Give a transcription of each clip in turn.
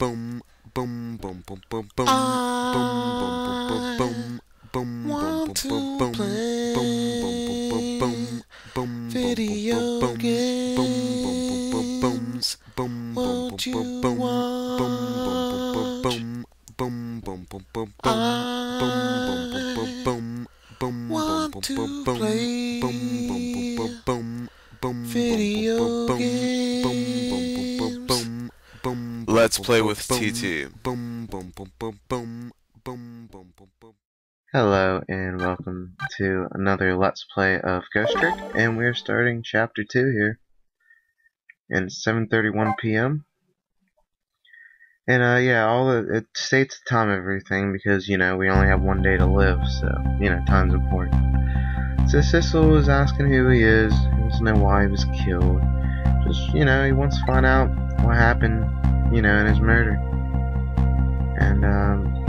want to play video games. Won't you watch? I want to play video games. Let's play with TT. Hello and welcome to another Let's Play of Ghost Trick, and we're starting Chapter 2 here. And it's 7:31 p.m. And yeah, it states the time of everything because, we only have one day to live, so, time's important. So Sissel was asking who he is, he wants to know why he was killed. Just, he wants to find out what happened, in his murder. And,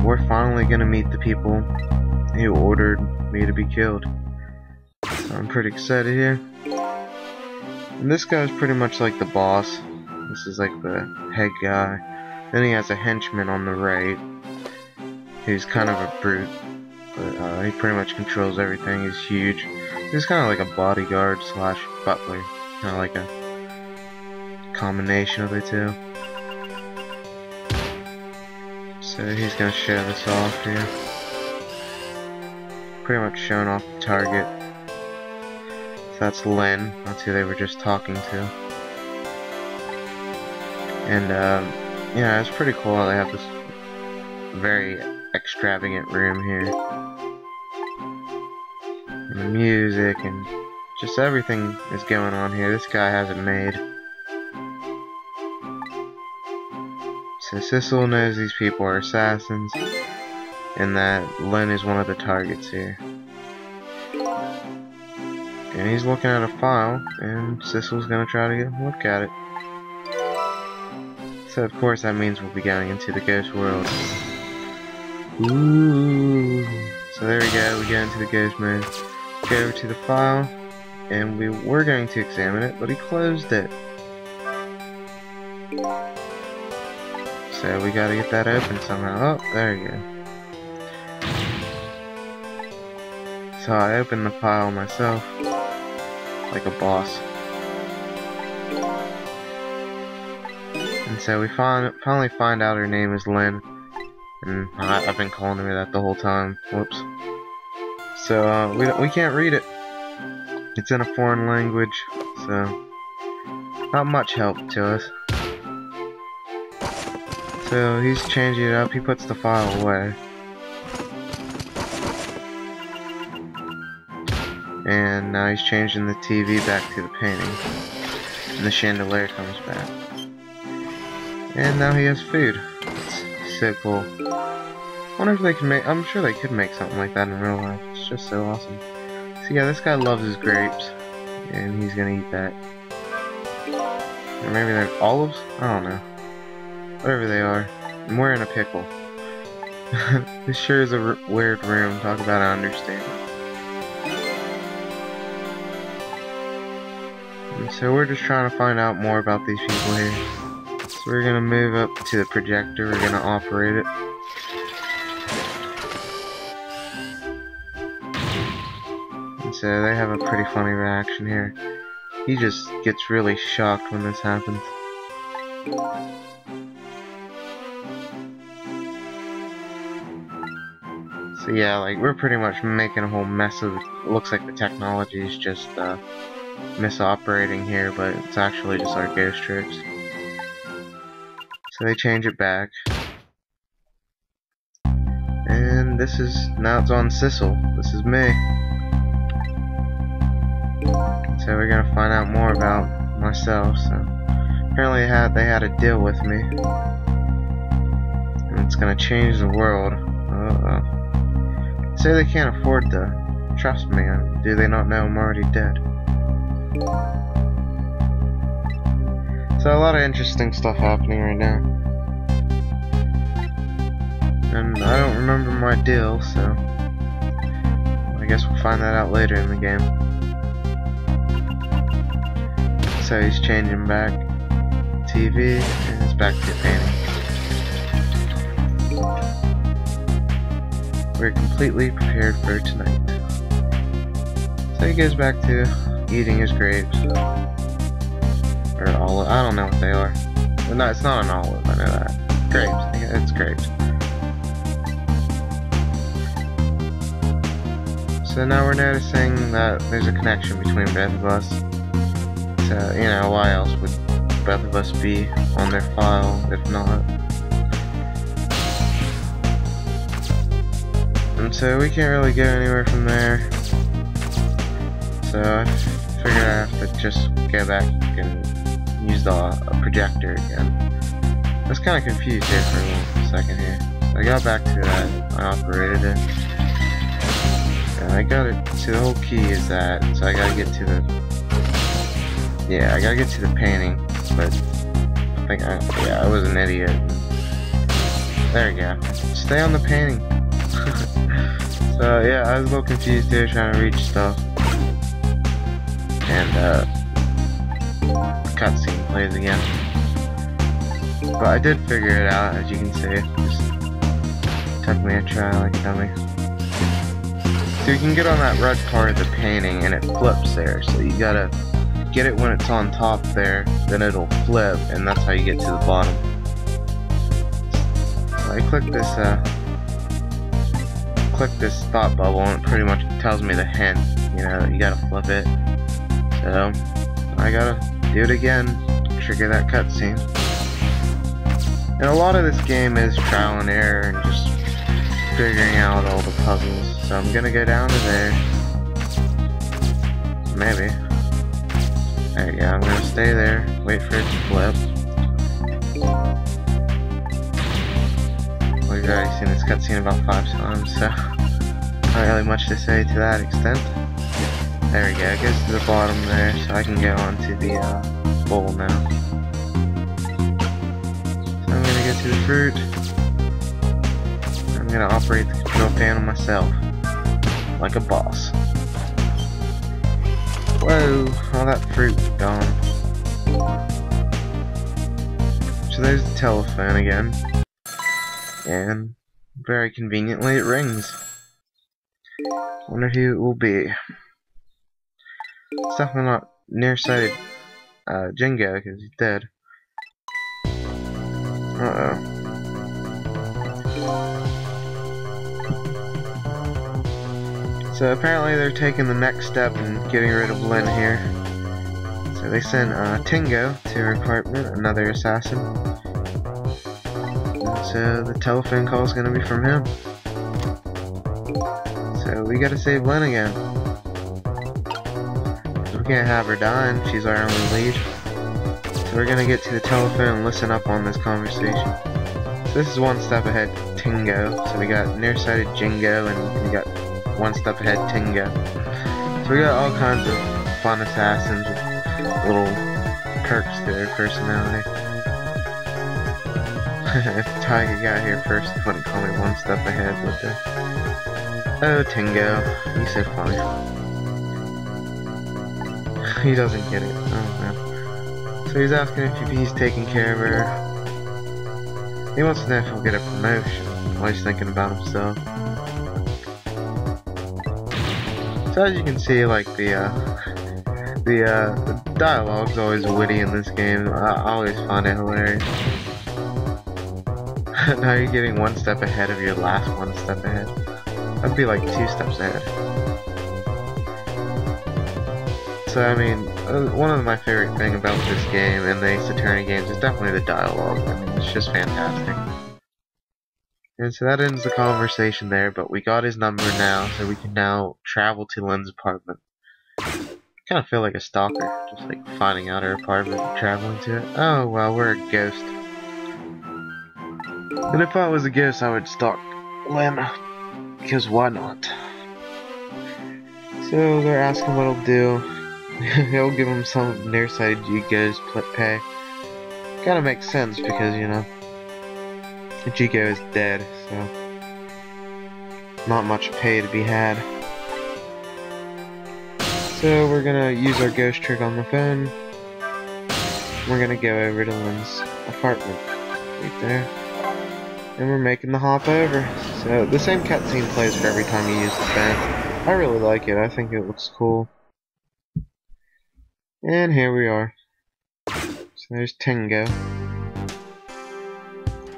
we're finally gonna meet the people who ordered me to be killed. So I'm pretty excited here. And this guy's pretty much like the boss. This is like the head guy. Then he has a henchman on the right, who's kind of a brute, but he pretty much controls everything. He's huge. He's kind of like a bodyguard slash butler, kind of like a combination of the two. So he's gonna show this off here. Pretty much showing off the target. So that's Lynn. That's who they were just talking to. And yeah, it's pretty cool how they have this very extravagant room here. And the music and just everything is going on here. This guy has it made. So Sissel knows these people are assassins, and that Lynn is one of the targets here. And he's looking at a file, and Sissel's gonna try to get a look at it. So of course that means we'll be going into the ghost world. Ooh. So there we go, we get into the ghost mode. Go over to the file, and we were going to examine it, but he closed it. So we gotta get that open somehow. Oh, there you go. So I opened the file myself, like a boss. And so we finally find out her name is Lynn, and I've been calling her that the whole time. Whoops. So we can't read it. It's in a foreign language, so not much help to us. So he's changing it up. He puts the file away, and now he's changing the TV back to the painting, and the chandelier comes back. And now he has food. It's so cool. I wonder if they can make, I'm sure they could make something like that in real life. It's just so awesome. So yeah, this guy loves his grapes, and he's gonna eat that. Or maybe they're olives? I don't know. Whatever they are. I'm wearing a pickle. This sure is a weird room. Talk about an understatement. And so we're just trying to find out more about these people here. So we're gonna move up to the projector, we're gonna operate it. And so they have a pretty funny reaction here. He just gets really shocked when this happens. So yeah, like we're pretty much making a whole mess of it. Looks like the technology is just misoperating here, but it's actually just our ghost tricks. So they change it back. And this is, now it's on Sissel. This is me. So we're gonna find out more about myself. So apparently they had a deal with me. And it's gonna change the world. Say they can't afford to trust me. Do they not know I'm already dead? So a lot of interesting stuff happening right now. And I don't remember my deal, so I guess we'll find that out later in the game. So he's changing back TV, and it's back to painting. we're completely prepared for tonight. So he goes back to eating his grapes. Or olive, I don't know what they are. No, it's not an olive, I know that. Grapes, yeah, it's grapes. So now we're noticing that there's a connection between both of us. So, you know, why else would both of us be on their file, if not? And so we can't really go anywhere from there. So I figured I have to just go back and use a projector again. I was kind of confused here for a little second here. So I got back to that, I operated it. I got it, so the whole key is that, so I gotta get to the, yeah, I gotta get to the painting, but I think I was an idiot. There we go. Stay on the painting. So yeah, I was a little confused here trying to reach stuff. And cutscene plays again. But I did figure it out, as you can see. It just took me a try like a dummy. So you can get on that red part of the painting and it flips there, so you gotta get it when it's on top there, then it'll flip, and that's how you get to the bottom. So I click this thought bubble and it pretty much tells me the hint, you know, you gotta flip it. So I gotta do it again, trigger that cutscene. And a lot of this game is trial and error and just figuring out all the puzzles. So I'm gonna go down to there. Maybe. There you go, I'm gonna stay there, wait for it to flip. We've already seen this cutscene about 5 times, so not really much to say to that extent. There we go, it goes to the bottom there, so I can go on to the bowl now. So I'm gonna go to the fruit. I'm gonna operate the control panel myself, like a boss. Whoa, all that fruit gone. So there's the telephone again. And very conveniently it rings. Wonder who it will be. It's definitely not nearsighted Jingo, because he's dead. Uh-oh. So apparently they're taking the next step in getting rid of Lynn here. So they send Tingo to her apartment, another assassin. So the telephone call is going to be from him. So we got to save Lynn again. We can't have her dying, she's our only lead. So we're going to get to the telephone and listen up on this conversation. So this is one step ahead Tingo. So we got nearsighted Jingo and we got one step ahead Tingo. So we got all kinds of fun assassins with little perks to their personality. If Tiger got here first, he wouldn't call me one step ahead, would they? Oh, Tingo, he's so funny. He doesn't get it. Oh man. So he's asking if he's taking care of her. He wants to know if he'll get a promotion while he's thinking about himself. So as you can see, like the dialogue's always witty in this game. I always find it hilarious. Now you're getting one step ahead of your last one step ahead. That'd be like 2 steps ahead. So I mean, one of my favorite things about this game and the Ace Attorney games is definitely the dialogue. I mean, it's just fantastic. And so that ends the conversation there, but we got his number now, so we can now travel to Lynn's apartment. Kind of feel like a stalker, just like finding out her apartment and traveling to it. Oh well, we're a ghost. And if I was a ghost, I would stalk Lynn, because why not? So they're asking what he'll do. He'll give him some nearsighted Jingo's pay. Kinda makes sense because, you know, Jingo is dead, so not much pay to be had. So we're gonna use our ghost trick on the phone. We're gonna go over to Lynn's apartment, right there. And we're making the hop over. So the same cutscene plays for every time you use the fan. I really like it. I think it looks cool. And here we are. So there's Tingo.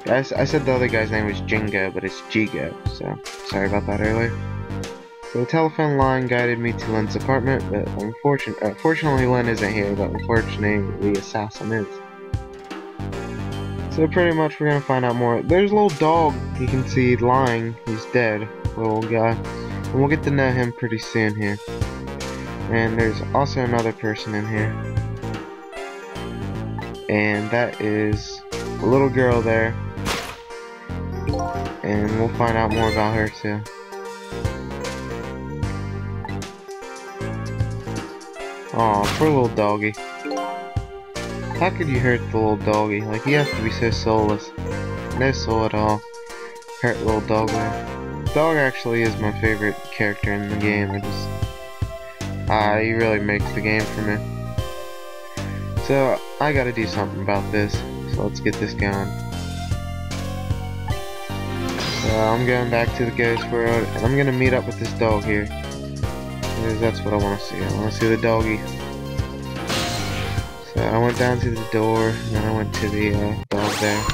I said the other guy's name was Jingo, but it's Jigo, so sorry about that earlier. So the telephone line guided me to Len's apartment, but fortunately Len isn't here, but unfortunately the assassin is. So pretty much we're gonna find out more. There's a little dog you can see lying, he's dead, little guy. And we'll get to know him pretty soon here. And there's also another person in here. And that is a little girl there. And we'll find out more about her too. Aw, poor little doggy. How could you hurt the little doggy? Like, you have to be so soulless. No soul at all. Hurt little dog there. Dog actually is my favorite character in the game. He really makes the game for me. So, I gotta do something about this. So let's get this going. So I'm going back to the Ghost World, and I'm gonna meet up with this dog here. Because that's what I want to see. I want to see the doggy. So I went down to the door, and then I went to the dog there.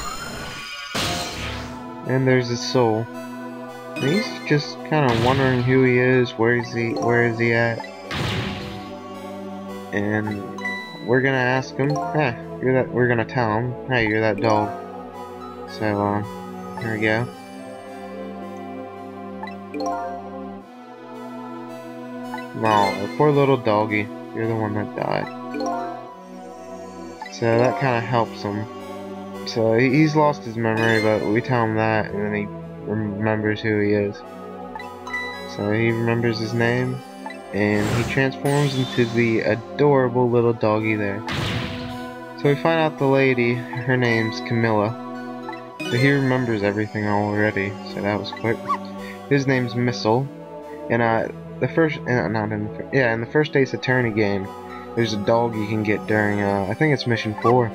And there's his soul. And he's just kind of wondering who he is, where is he at? And we're gonna ask him. Hey, we're gonna tell him. Hey, you're that dog. So here we go. No, poor little doggy. You're the one that died. So that kind of helps him. So he's lost his memory, but we tell him that, and then he remembers who he is. So he remembers his name, and he transforms into the adorable little doggy there. So we find out the lady, her name's Camilla. So he remembers everything already, so that was quick. His name's Missile, and in the first Ace Attorney game, there's a dog you can get during, I think it's Mission 4,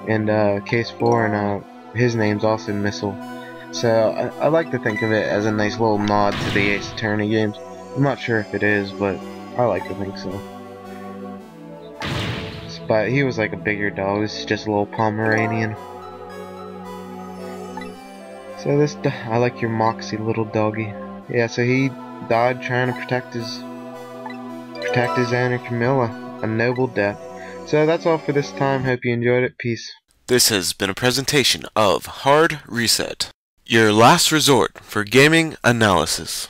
and Case 4, and his name's also Missile. So I like to think of it as a nice little nod to the Ace Attorney games. I'm not sure if it is, but I like to think so. But he was like a bigger dog. This is just a little Pomeranian. So I like your moxie little doggy. Yeah, so he died trying to protect his Anna Camilla. A noble death. So that's all for this time. Hope you enjoyed it. Peace. This has been a presentation of Hard Reset, your last resort for gaming analysis.